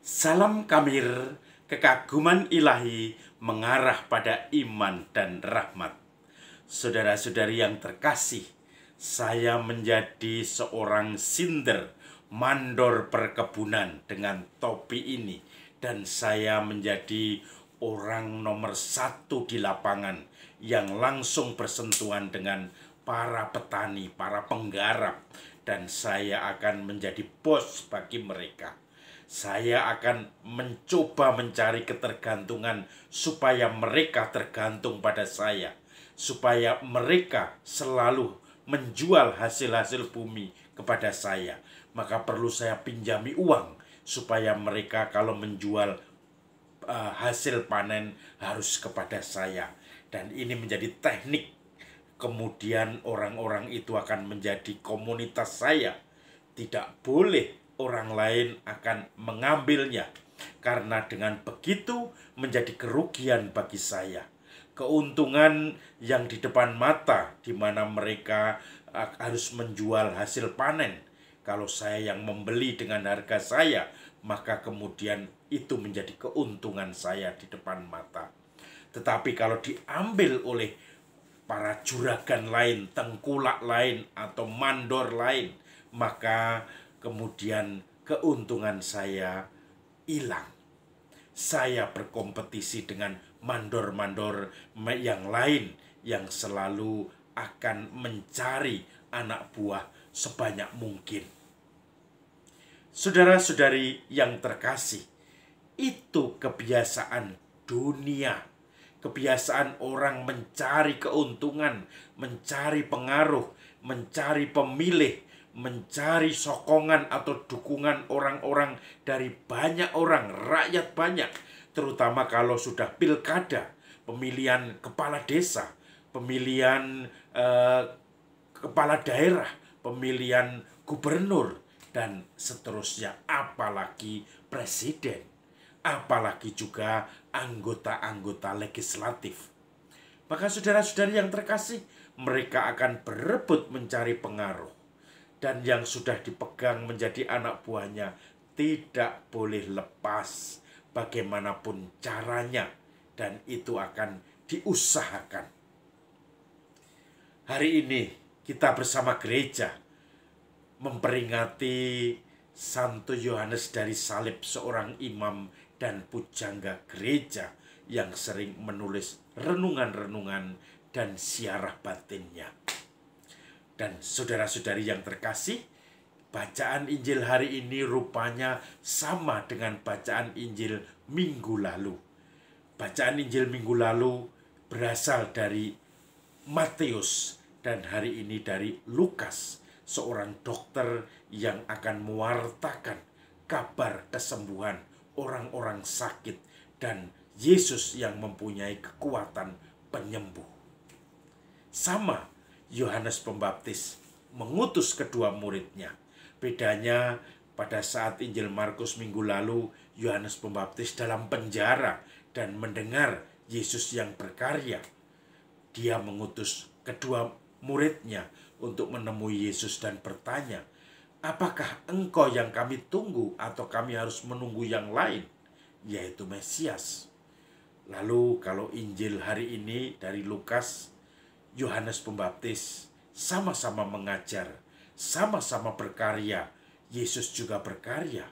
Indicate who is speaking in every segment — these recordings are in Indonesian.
Speaker 1: Salam Kamir, kekaguman ilahi mengarah pada iman dan rahmat. Saudara-saudari yang terkasih, saya menjadi seorang sinder mandor perkebunan dengan topi ini. Dan saya menjadi orang nomor 1 di lapangan yang langsung bersentuhan dengan para petani, para penggarap. Dan saya akan menjadi bos bagi mereka. Saya akan mencoba mencari ketergantungan supaya mereka tergantung pada saya, supaya mereka selalu menjual hasil-hasil bumi kepada saya. Maka perlu saya pinjami uang supaya mereka kalau menjual hasil panen harus kepada saya. Dan ini menjadi teknik. Kemudian orang-orang itu akan menjadi komunitas saya. Tidak boleh orang lain akan mengambilnya, karena dengan begitu menjadi kerugian bagi saya. Keuntungan yang di depan mata, di mana mereka harus menjual hasil panen. Kalau saya yang membeli dengan harga saya, maka kemudian itu menjadi keuntungan saya di depan mata. Tetapi kalau diambil oleh para juragan lain, tengkulak lain, atau mandor lain, maka kemudian keuntungan saya hilang. Saya berkompetisi dengan mandor-mandor yang lain yang selalu akan mencari anak buah sebanyak mungkin. Saudara-saudari yang terkasih, itu kebiasaan dunia. Kebiasaan orang mencari keuntungan, mencari pengaruh, mencari pemilih, mencari sokongan atau dukungan orang-orang dari banyak orang, rakyat banyak. Terutama kalau sudah pilkada, pemilihan kepala desa, pemilihan kepala daerah, pemilihan gubernur, dan seterusnya. Apalagi presiden, apalagi juga anggota-anggota legislatif. Maka saudara-saudari yang terkasih, mereka akan berebut mencari pengaruh. Dan yang sudah dipegang menjadi anak buahnya tidak boleh lepas bagaimanapun caranya. Dan itu akan diusahakan. Hari ini kita bersama gereja memperingati Santo Yohanes dari Salib, seorang imam dan pujangga gereja yang sering menulis renungan-renungan dan siarah batinnya. Dan saudara-saudari yang terkasih, bacaan Injil hari ini rupanya sama dengan bacaan Injil minggu lalu. Bacaan Injil minggu lalu berasal dari Matius dan hari ini dari Lukas, seorang dokter yang akan mewartakan kabar kesembuhan orang-orang sakit dan Yesus yang mempunyai kekuatan penyembuh. Sama, Yohanes Pembaptis mengutus kedua muridnya. Bedanya pada saat Injil Markus minggu lalu, Yohanes Pembaptis dalam penjara dan mendengar Yesus yang berkarya. Dia mengutus kedua muridnya untuk menemui Yesus dan bertanya, "Apakah engkau yang kami tunggu atau kami harus menunggu yang lain, yaitu Mesias?" Lalu kalau Injil hari ini dari Lukas, Yohanes Pembaptis sama-sama mengajar, sama-sama berkarya, Yesus juga berkarya.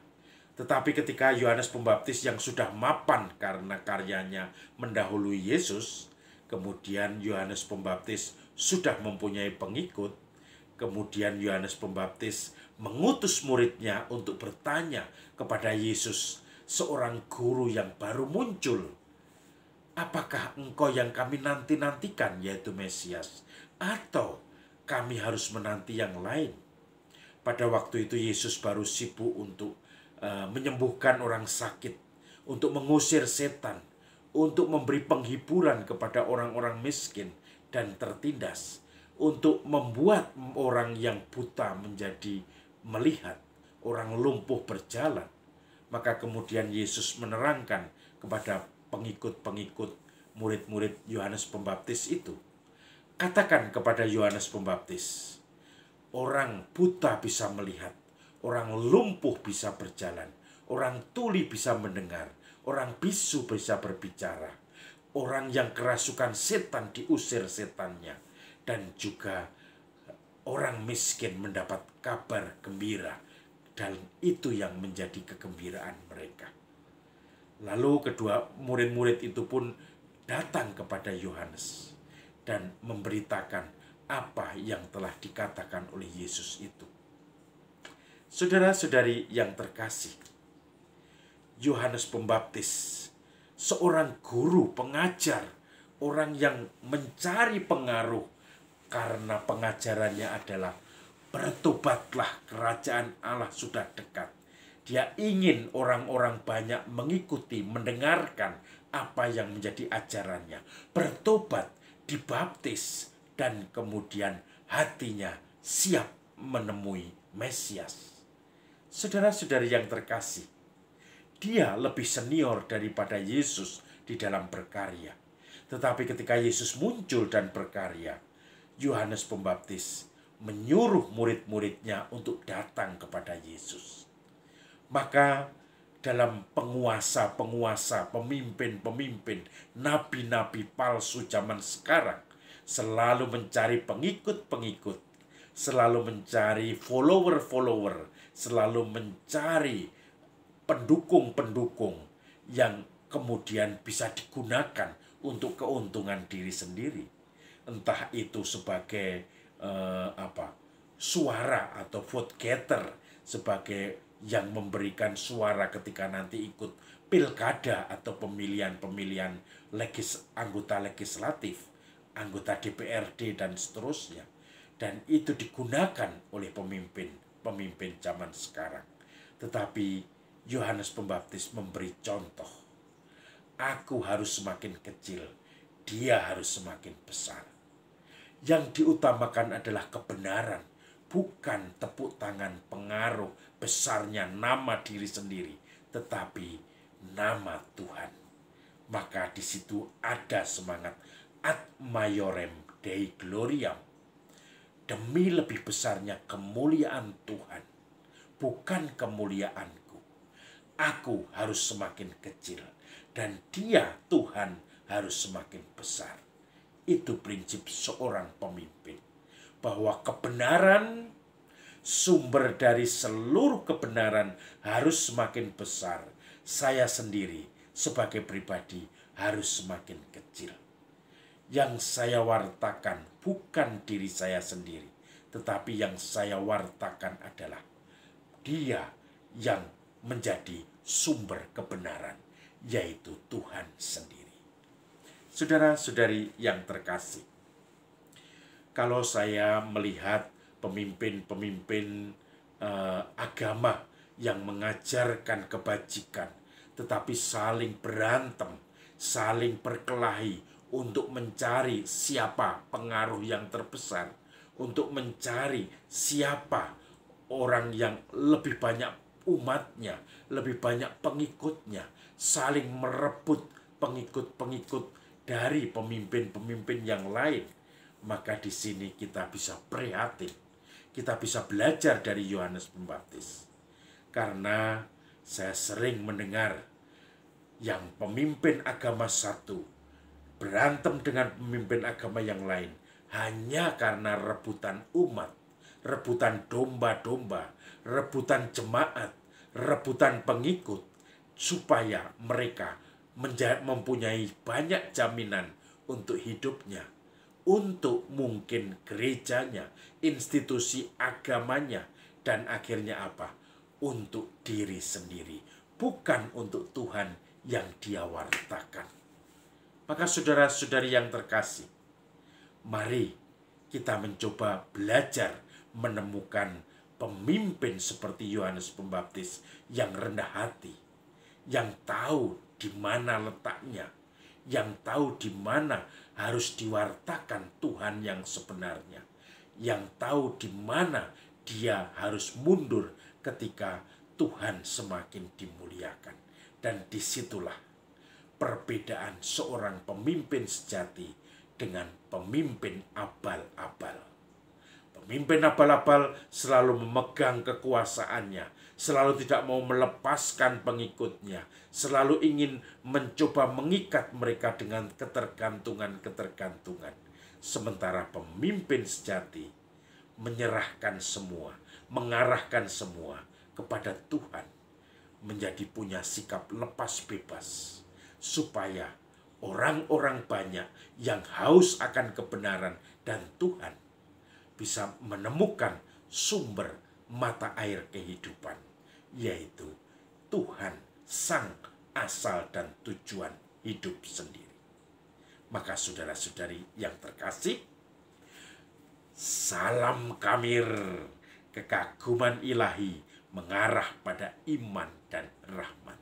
Speaker 1: Tetapi ketika Yohanes Pembaptis yang sudah mapan karena karyanya mendahului Yesus, kemudian Yohanes Pembaptis sudah mempunyai pengikut, kemudian Yohanes Pembaptis mengutus muridnya untuk bertanya kepada Yesus, seorang guru yang baru muncul, "Apakah engkau yang kami nanti-nantikan, yaitu Mesias, atau kami harus menanti yang lain?" Pada waktu itu Yesus baru sibuk untuk menyembuhkan orang sakit, untuk mengusir setan, untuk memberi penghiburan kepada orang-orang miskin dan tertindas, untuk membuat orang yang buta menjadi melihat, orang lumpuh berjalan. Maka kemudian Yesus menerangkan kepada pengikut-pengikut murid-murid Yohanes Pembaptis itu, "Katakan kepada Yohanes Pembaptis, orang buta bisa melihat, orang lumpuh bisa berjalan, orang tuli bisa mendengar, orang bisu bisa berbicara, orang yang kerasukan setan diusir setannya, dan juga orang miskin mendapat kabar gembira, dan itu yang menjadi kegembiraan mereka. Lalu kedua murid-murid itu pun datang kepada Yohanes dan memberitakan apa yang telah dikatakan oleh Yesus itu. Saudara-saudari yang terkasih, Yohanes Pembaptis, seorang guru, pengajar, orang yang mencari pengaruh karena pengajarannya adalah bertobatlah, kerajaan Allah sudah dekat. Dia ingin orang-orang banyak mengikuti, mendengarkan apa yang menjadi ajarannya. Bertobat, dibaptis, dan kemudian hatinya siap menemui Mesias. Saudara-saudari yang terkasih, dia lebih senior daripada Yesus di dalam berkarya. Tetapi ketika Yesus muncul dan berkarya, Yohanes Pembaptis menyuruh murid-muridnya untuk datang kepada Yesus. Maka dalam penguasa-penguasa, pemimpin-pemimpin, nabi-nabi palsu zaman sekarang selalu mencari pengikut-pengikut, selalu mencari follower-follower, selalu mencari pendukung-pendukung yang kemudian bisa digunakan untuk keuntungan diri sendiri. Entah itu sebagai suara atau vote getter, sebagai yang memberikan suara ketika nanti ikut pilkada atau pemilihan-pemilihan anggota legislatif, anggota DPRD, dan seterusnya. Dan itu digunakan oleh pemimpin zaman sekarang. Tetapi Yohanes Pembaptis memberi contoh. Aku harus semakin kecil, dia harus semakin besar. Yang diutamakan adalah kebenaran, bukan tepuk tangan, pengaruh, besarnya nama diri sendiri, tetapi nama Tuhan. Maka di situ ada semangat ad maiorem Dei gloriam, demi lebih besarnya kemuliaan Tuhan, bukan kemuliaanku. Aku harus semakin kecil, dan dia, Tuhan, harus semakin besar. Itu prinsip seorang pemimpin, bahwa kebenaran, sumber dari seluruh kebenaran harus semakin besar. Saya sendiri sebagai pribadi harus semakin kecil. Yang saya wartakan bukan diri saya sendiri, tetapi yang saya wartakan adalah dia yang menjadi sumber kebenaran, yaitu Tuhan sendiri. Saudara-saudari yang terkasih, kalau saya melihat pemimpin-pemimpin agama yang mengajarkan kebajikan, tetapi saling berantem, saling berkelahi untuk mencari siapa pengaruh yang terbesar, untuk mencari siapa orang yang lebih banyak umatnya, lebih banyak pengikutnya, saling merebut pengikut-pengikut dari pemimpin-pemimpin yang lain. Maka di sini kita bisa prihatin, kita bisa belajar dari Yohanes Pembaptis. Karena saya sering mendengar yang pemimpin agama satu berantem dengan pemimpin agama yang lain hanya karena rebutan umat, rebutan domba-domba, rebutan jemaat, rebutan pengikut, supaya mereka mempunyai banyak jaminan untuk hidupnya, untuk mungkin gerejanya, institusi agamanya, dan akhirnya apa? Untuk diri sendiri, bukan untuk Tuhan yang dia wartakan. Maka saudara-saudari yang terkasih, mari kita mencoba belajar menemukan pemimpin seperti Yohanes Pembaptis yang rendah hati, yang tahu di mana letaknya, yang tahu di mana harus diwartakan Tuhan yang sebenarnya, yang tahu di mana dia harus mundur ketika Tuhan semakin dimuliakan. Dan disitulah perbedaan seorang pemimpin sejati dengan pemimpin abal-abal. Pemimpin abal-abal selalu memegang kekuasaannya, selalu tidak mau melepaskan pengikutnya, selalu ingin mencoba mengikat mereka dengan ketergantungan-ketergantungan. Sementara pemimpin sejati menyerahkan semua, mengarahkan semua kepada Tuhan, menjadi punya sikap lepas bebas, supaya orang-orang banyak yang haus akan kebenaran dan Tuhan bisa menemukan sumber mata air kehidupan, yaitu Tuhan, sang asal dan tujuan hidup sendiri. Maka saudara-saudari yang terkasih, salam kamir, kekaguman ilahi mengarah pada iman dan rahmat.